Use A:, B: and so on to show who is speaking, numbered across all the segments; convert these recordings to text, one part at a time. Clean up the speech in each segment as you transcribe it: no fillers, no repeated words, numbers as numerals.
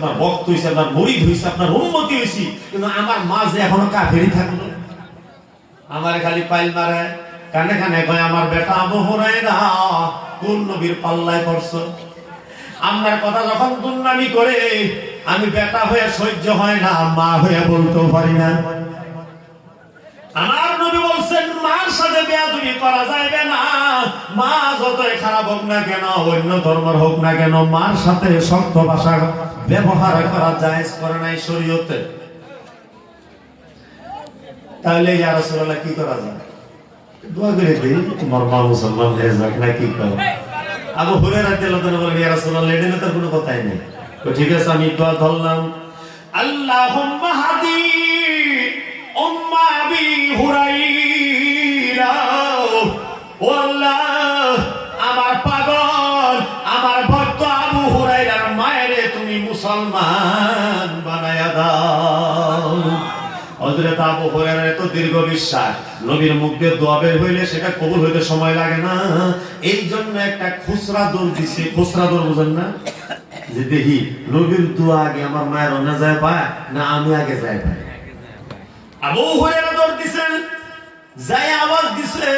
A: আপনার ভক্ত হইছে, আপনার মুরিদ হইছে, আপনার উম্মতি হইছি, কিন্তু আমার মাঝে এখনো কাফেরই থাকলো। আমার খালি পাইল মারে, কানে কানে কয় আমার বেটা আবু হুরায়রা কোন নবীর পাল্লায় পড়ছো। আমার কথা যখন দুর্নামি করে আমি বেটা হয়ে সহ্য হয় না, মা হয়ে বলতেও পারি না। আমার নবী বলছেন মার সাথে বেয়াদবি করা যাবে না। মা যতই খারাপ হোক না কেন, অন্য ধর্মের হোক না কেন, মার সাথে শক্ত ভাষা ব্যবহার করা জায়েজ করে নাই শরীয়তে। তাহলে ইয়া রাসূলুল্লাহ কি করা যায়? দোয়া করে দিই তোমার মা মুসলমান হয়ে যাক না, কি করো? আবু হুরায়রা রাদিয়াল্লাহু আনহু বলেন ইয়া রাসূলুল্লাহ এখানে তো কোনো কথাই নেই। তো ঠিক আছে আমি দোয়া ধরলাম, আল্লাহুম্মা হাদি উম্মা আবি হুরায়রা। ও আল্লাহ, আমার পাগল আমার ভক্ত আবু হুরায়রার মায়েরে তুমি মুসলমান বানায়া দাও। হযরত আবু হুরায়রার এত দীর্ঘ বিশ্বাস, নবীর মুখ দিয়ে দোয়া বের হইলে সেটা কবুল হইতে সময় লাগে না। এই জন্য একটা খুচরা দৌড় দিছে। খুচরা দৌড় বুঝেন না? যে দেখি নবীর দোয়া আগে আমার মায়ের অন্য যায় পায় না আমি আগে যাই পাই। আবু হুরায়রা দৌড় দিছেন, যাই আওয়াজ দিছে।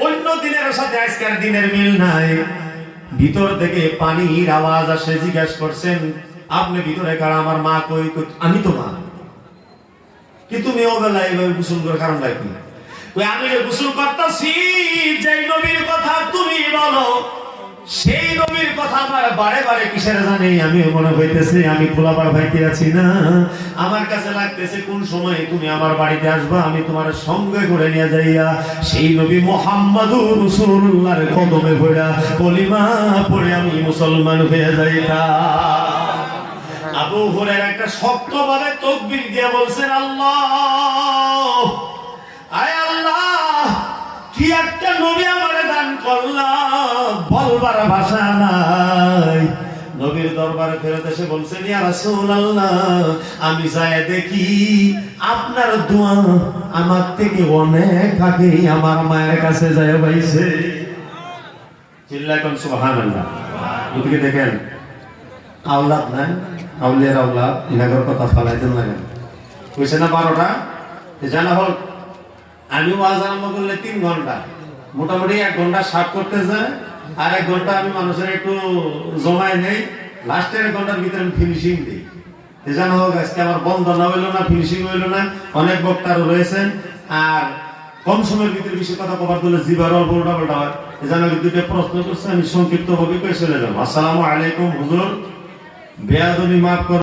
A: অন্য দিনের সাথে আজকের দিনের মিল নাই। ভিতর থেকে পানির আওয়াজ আসে। জিজ্ঞাসা করছেন আপনি ভিতরে কারা? আমার মা কই? আমি তো মা। কি তুমি ওবেলা এইভাবে গোসল করার কারণটা কি? আমি গোসল করতেছি যেই নবীর কথা তুমি বলো, সেই নবীর কথা আমার বারে বারে কিসের জানি আমি মনে হইতেছে আমি খোলাবার ভাইতে আছি না। আমার কাছে লাগতেছে কোন সময় তুমি আমার বাড়িতে আসবা, আমি তোমার সঙ্গে করে নিয়ে যাইয়া সেই নবী মুহাম্মদুর রাসূলুল্লাহর কদমে পড়া কলিমা পড়ে আমি মুসলমান হয়ে যাইতাম। আবু হুরায়রা একটা শক্তভাবে তাকবীর দিয়ে বলছেন আল্লাহ, আয় আল্লাহ, কি একটা নবী আমারে দান করলাম, বলবার ভাষা নাই। নবীর দরবারে ফেরত এসে বলছেন ইয়া রাসূলুল্লাহ, আমি যায় দেখি আপনার দোয়া আমার থেকে অনেক আগে আমার মায়ের কাছে যায় পাইছে। চিল্লায় কোন সুবহানাল্লাহ। ওদিকে দেখেন আওলাদ নাই, আউলিয়ার আওলাদ ইনাগর কথা ফালাইতেন লাগে কইছে না 12টা জানা হল। আমি ওয়াজ আরম্ভ করলে 3 ঘন্টা, মোটামুটি 1 ঘন্টা সাফ করতে যায়, আর 1 ঘন্টা আমি মানুষের একটু জমায় নেই, লাস্টের 1 ঘন্টার ভিতরে আমি ফিনিশিং দিই। জানা হোক আজকে আমার বন্ধ না হইলো না, ফিনিশিং হইলো না। অনেক বক্তা রয়েছেন, আর কম সময়ের ভিতরে বেশি কথা কবার দিলে জিবার অল্প উল্টা হয়। জানা দুটো প্রশ্ন করছে, আমি সংক্ষিপ্ত ভাবে কয়ে চলে যাবো। আসসালামু আলাইকুম হুজুর, বেয়াদবি মাফ করুন।